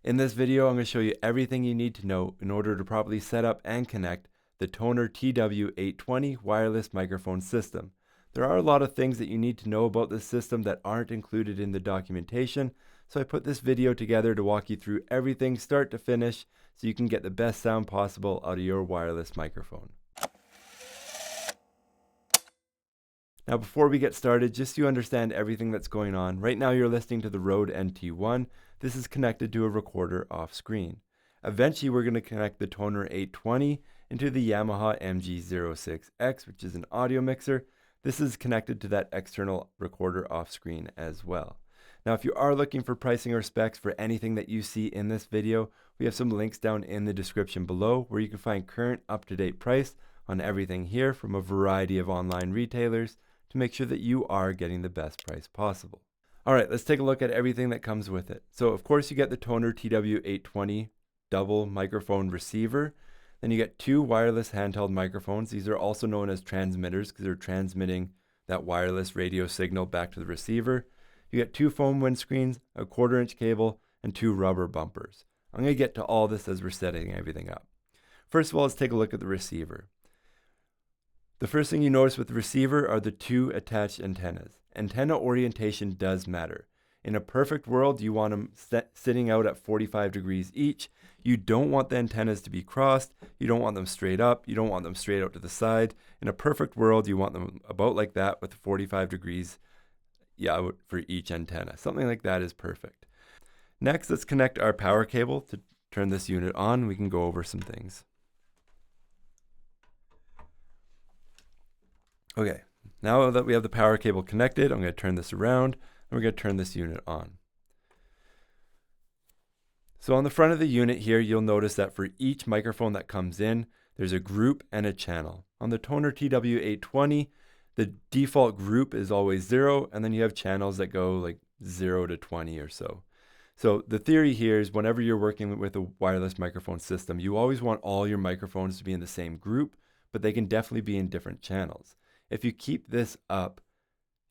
In this video, I'm going to show you everything you need to know in order to properly set up and connect the Tonor TW820 wireless microphone system. There are a lot of things that you need to know about this system that aren't included in the documentation, so I put this video together to walk you through everything start to finish so you can get the best sound possible out of your wireless microphone. Now before we get started, just so you understand everything that's going on, right now you're listening to the Rode NT1. This is connected to a recorder off screen. Eventually we're going to connect the Tonor 820 into the Yamaha MG06X, which is an audio mixer. This is connected to that external recorder off screen as well. Now if you are looking for pricing or specs for anything that you see in this video, we have some links down in the description below where you can find current up-to-date price on everything here from a variety of online retailers to make sure that you are getting the best price possible. All right, let's take a look at everything that comes with it. So of course you get the Tonor TW820 double microphone receiver. Then you get two wireless handheld microphones. These are also known as transmitters because they're transmitting that wireless radio signal back to the receiver. You get two foam windscreens, a 1/4-inch cable, and two rubber bumpers. I'm going to get to all this as we're setting everything up. First of all, let's take a look at the receiver. The first thing you notice with the receiver are the two attached antennas. Antenna orientation does matter. In a perfect world, you want them sitting out at 45 degrees each. You don't want the antennas to be crossed. You don't want them straight up. You don't want them straight out to the side. In a perfect world, you want them about like that with 45 degrees for each antenna. Something like that is perfect. Next, let's connect our power cable to turn this unit on. We can go over some things. Okay, now that we have the power cable connected, I'm going to turn this around and we're going to turn this unit on. So on the front of the unit here, you'll notice that for each microphone that comes in, there's a group and a channel. On the Tonor TW820, the default group is always 0, and then you have channels that go like 0 to 20 or so. So the theory here is whenever you're working with a wireless microphone system, you always want all your microphones to be in the same group, but they can definitely be in different channels. If you keep this up,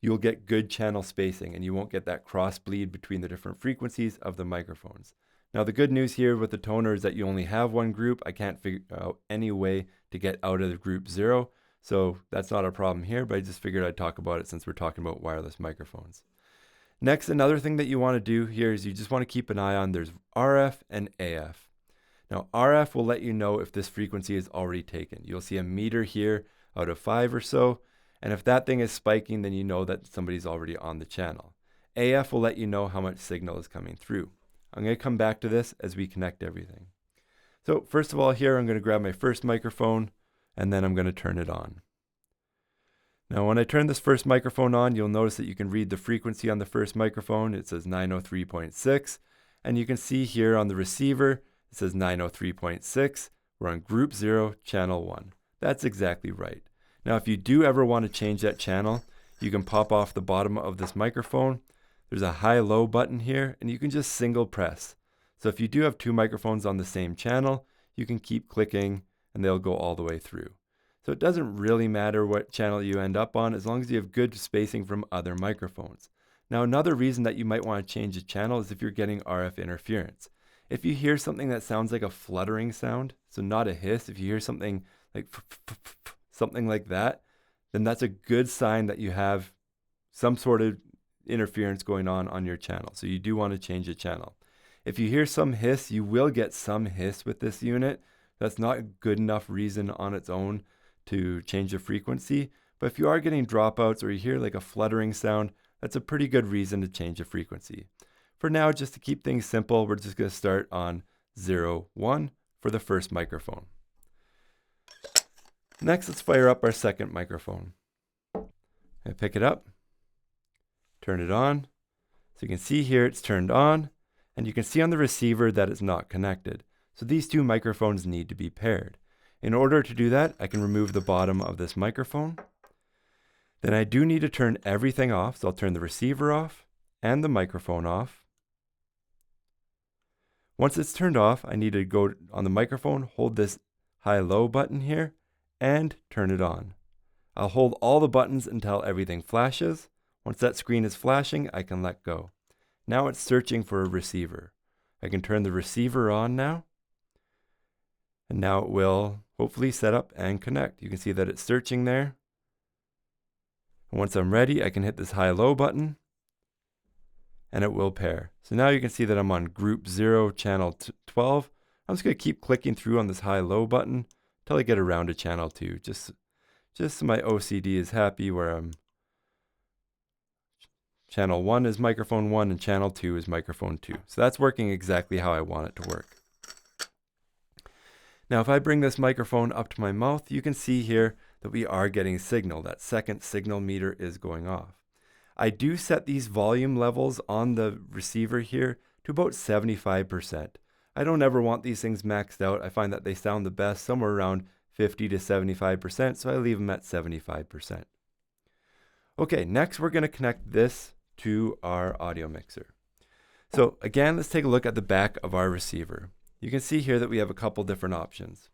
you'll get good channel spacing and you won't get that cross bleed between the different frequencies of the microphones. Now the good news here with the Tonor is that you only have one group. I can't figure out any way to get out of the group 0, so that's not a problem here, but I just figured I'd talk about it since we're talking about wireless microphones. Next, another thing that you want to do here is you just want to keep an eye on there's RF and AF. Now RF will let you know if this frequency is already taken. You'll see a meter here out of 5 or so. And if that thing is spiking, then you know that somebody's already on the channel. AF will let you know how much signal is coming through. I'm going to come back to this as we connect everything. So first of all here, I'm going to grab my first microphone and then I'm going to turn it on. Now when I turn this first microphone on, you'll notice that you can read the frequency on the first microphone. It says 903.6. And you can see here on the receiver, it says 903.6. We're on group 0, channel 1. That's exactly right. Now, if you do ever want to change that channel, you can pop off the bottom of this microphone. There's a high-low button here, and you can just single press. So if you do have two microphones on the same channel, you can keep clicking, and they'll go all the way through. So it doesn't really matter what channel you end up on, as long as you have good spacing from other microphones. Now, another reason that you might want to change the channel is if you're getting RF interference. If you hear something that sounds like a fluttering sound, so not a hiss, if you hear something like something like that, then that's a good sign that you have some sort of interference going on your channel. So you do want to change the channel. If you hear some hiss, you will get some hiss with this unit. That's not a good enough reason on its own to change the frequency. But if you are getting dropouts or you hear like a fluttering sound, that's a pretty good reason to change the frequency. For now, just to keep things simple, we're just going to start on 0, 1 for the first microphone. Next, let's fire up our second microphone. I pick it up, turn it on. So you can see here it's turned on, and you can see on the receiver that it's not connected. So these two microphones need to be paired. In order to do that, I can remove the bottom of this microphone. Then I do need to turn everything off, so I'll turn the receiver off and the microphone off. Once it's turned off, I need to go on the microphone, hold this high-low button here, and turn it on. I'll hold all the buttons until everything flashes. Once that screen is flashing, I can let go. Now it's searching for a receiver. I can turn the receiver on now. And now it will hopefully set up and connect. You can see that it's searching there. And once I'm ready, I can hit this high-low button and it will pair. So now you can see that I'm on group 0, channel 12. I'm just going to keep clicking through on this high-low button until I get around to channel 2. Just so my OCD is happy where I'm. Channel 1 is microphone 1 and channel 2 is microphone 2. So that's working exactly how I want it to work. Now, if I bring this microphone up to my mouth, you can see here that we are getting signal. That second signal meter is going off. I do set these volume levels on the receiver here to about 75%. I don't ever want these things maxed out. I find that they sound the best somewhere around 50 to 75%, so I leave them at 75%. Okay, next we're going to connect this to our audio mixer. So again, let's take a look at the back of our receiver. You can see here that we have a couple different options.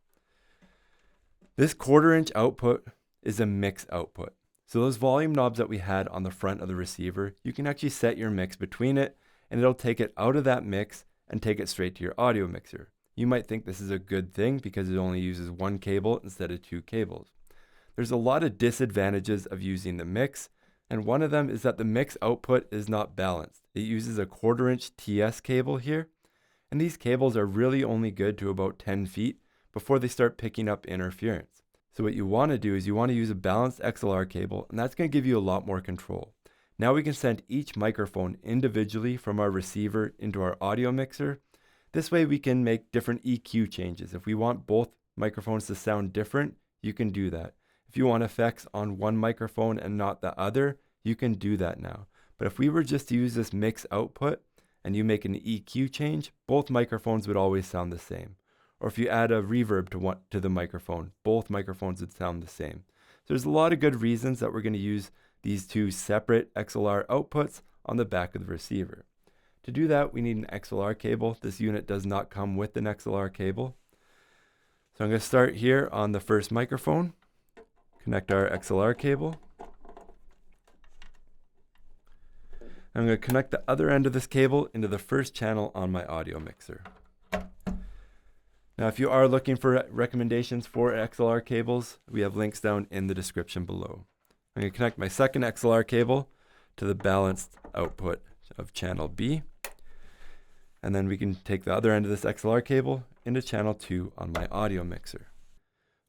This 1/4 inch output is a mix output. So those volume knobs that we had on the front of the receiver, you can actually set your mix between it and it'll take it out of that mix and take it straight to your audio mixer. You might think this is a good thing because it only uses 1 cable instead of 2 cables. There's a lot of disadvantages of using the mix, and one of them is that the mix output is not balanced. It uses a 1/4 inch TS cable here, and these cables are really only good to about 10 feet before they start picking up interference. So what you want to do is you want to use a balanced XLR cable, and that's going to give you a lot more control. Now we can send each microphone individually from our receiver into our audio mixer. This way we can make different EQ changes. If we want both microphones to sound different, you can do that. If you want effects on one microphone and not the other, you can do that now. But if we were just to use this mix output and you make an EQ change, both microphones would always sound the same. Or if you add a reverb to the microphone, both microphones would sound the same. So there's a lot of good reasons that we're going to use these two separate XLR outputs on the back of the receiver. To do that, we need an XLR cable. This unit does not come with an XLR cable. So I'm going to start here on the first microphone, connect our XLR cable. I'm going to connect the other end of this cable into the first channel on my audio mixer. Now, if you are looking for recommendations for XLR cables, we have links down in the description below. I'm going to connect my second XLR cable to the balanced output of channel B. And then we can take the other end of this XLR cable into channel 2 on my audio mixer.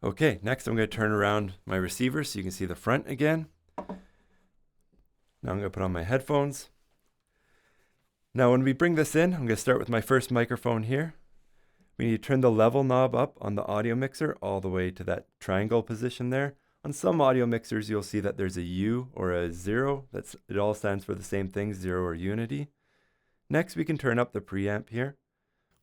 Okay, next I'm going to turn around my receiver so you can see the front again. Now I'm going to put on my headphones. Now when we bring this in, I'm going to start with my first microphone here. We need to turn the level knob up on the audio mixer all the way to that triangle position there. On some audio mixers, you'll see that there's a U or a 0. It all stands for the same thing, 0 or unity. Next, we can turn up the preamp here.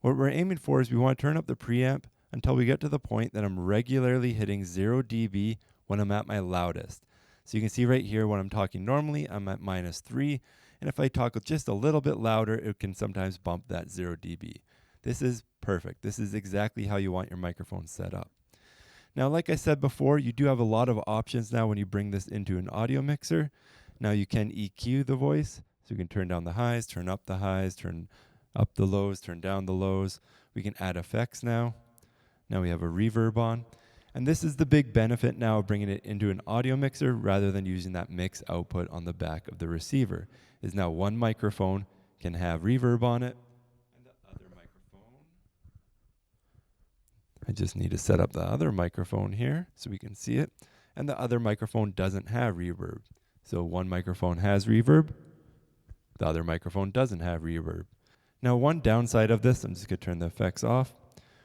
What we're aiming for is we want to turn up the preamp until we get to the point that I'm regularly hitting 0 dB when I'm at my loudest. So you can see right here when I'm talking normally, I'm at -3. And if I talk just a little bit louder, it can sometimes bump that 0 dB. This is perfect. This is exactly how you want your microphone set up. Now, like I said before, you do have a lot of options now when you bring this into an audio mixer. Now you can EQ the voice. So you can turn down the highs, turn up the highs, turn up the lows, turn down the lows. We can add effects now. Now we have a reverb on. And this is the big benefit now of bringing it into an audio mixer rather than using that mix output on the back of the receiver. Is now one microphone can have reverb on it. And the other microphone. I just need to set up the other microphone here so we can see it. And the other microphone doesn't have reverb. So one microphone has reverb. The other microphone doesn't have reverb. Now, one downside of this, I'm just going to turn the effects off.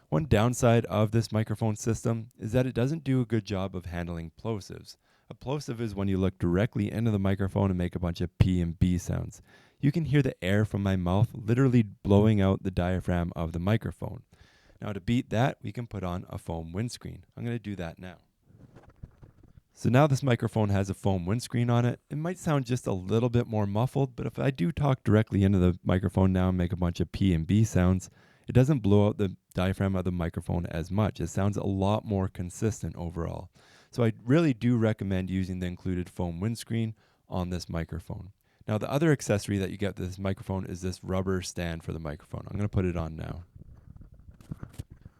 One downside of this microphone system is that it doesn't do a good job of handling plosives. A plosive is when you look directly into the microphone and make a bunch of P and B sounds. You can hear the air from my mouth literally blowing out the diaphragm of the microphone. Now, to beat that, we can put on a foam windscreen. I'm going to do that now. So now this microphone has a foam windscreen on it. It might sound just a little bit more muffled, but if I do talk directly into the microphone now and make a bunch of P and B sounds, it doesn't blow out the diaphragm of the microphone as much. It sounds a lot more consistent overall. So I really do recommend using the included foam windscreen on this microphone. Now, the other accessory that you get with this microphone is this rubber stand for the microphone. I'm going to put it on now.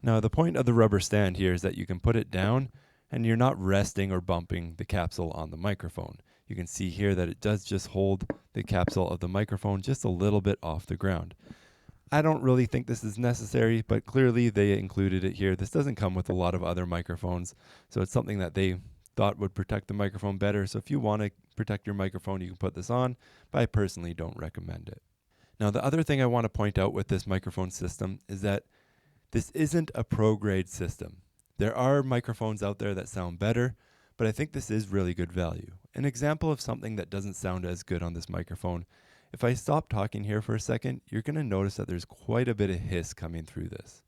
Now, the point of the rubber stand here is that you can put it down and you're not resting or bumping the capsule on the microphone. You can see here that it does just hold the capsule of the microphone just a little bit off the ground. I don't really think this is necessary, but clearly they included it here. This doesn't come with a lot of other microphones, so it's something that they thought would protect the microphone better. So if you want to protect your microphone, you can put this on, but I personally don't recommend it. Now, the other thing I want to point out with this microphone system is that this isn't a pro-grade system. There are microphones out there that sound better, but I think this is really good value. An example of something that doesn't sound as good on this microphone, if I stop talking here for a second, you're going to notice that there's quite a bit of hiss coming through this.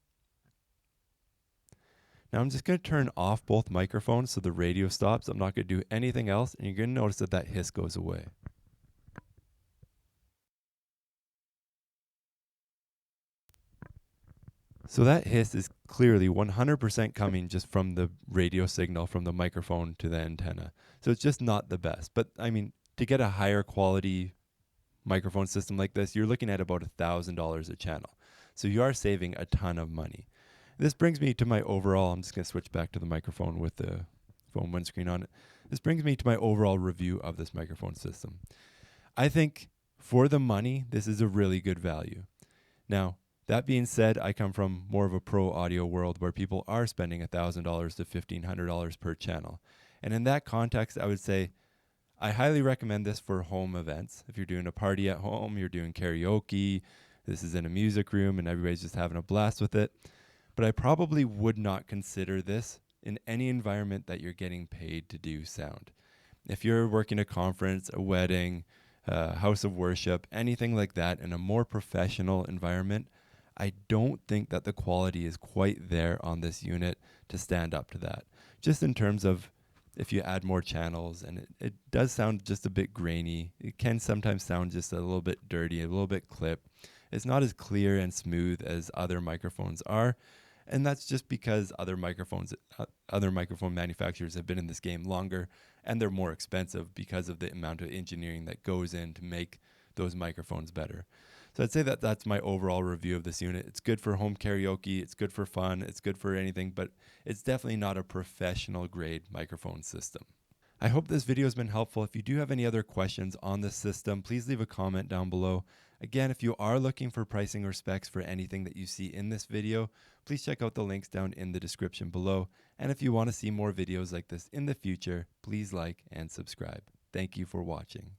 Now I'm just going to turn off both microphones so the radio stops. I'm not going to do anything else, and you're going to notice that that hiss goes away. So that hiss is clearly 100% coming just from the radio signal from the microphone to the antenna. So it's just not the best. But I mean, to get a higher quality microphone system like this, you're looking at about $1,000 a channel. So you are saving a ton of money. This brings me to my overall, I'm just going to switch back to the microphone with the phone windscreen on it. This brings me to my overall review of this microphone system. I think for the money, this is a really good value. Now, that being said, I come from more of a pro audio world where people are spending $1,000 to $1,500 per channel. And in that context, I would say I highly recommend this for home events. If you're doing a party at home, you're doing karaoke, this is in a music room and everybody's just having a blast with it. But I probably would not consider this in any environment that you're getting paid to do sound. If you're working a conference, a wedding, a house of worship, anything like that in a more professional environment, I don't think that the quality is quite there on this unit to stand up to that. Just in terms of if you add more channels, and it does sound just a bit grainy. It can sometimes sound just a little bit dirty, a little bit clipped. It's not as clear and smooth as other microphones are. And that's just because other microphone manufacturers have been in this game longer, and they're more expensive because of the amount of engineering that goes in to make those microphones better. So I'd say that that's my overall review of this unit. It's good for home karaoke, it's good for fun, it's good for anything, but it's definitely not a professional grade microphone system. I hope this video has been helpful. If you do have any other questions on this system, please leave a comment down below. Again, if you are looking for pricing or specs for anything that you see in this video, please check out the links down in the description below. And if you want to see more videos like this in the future, please like and subscribe. Thank you for watching.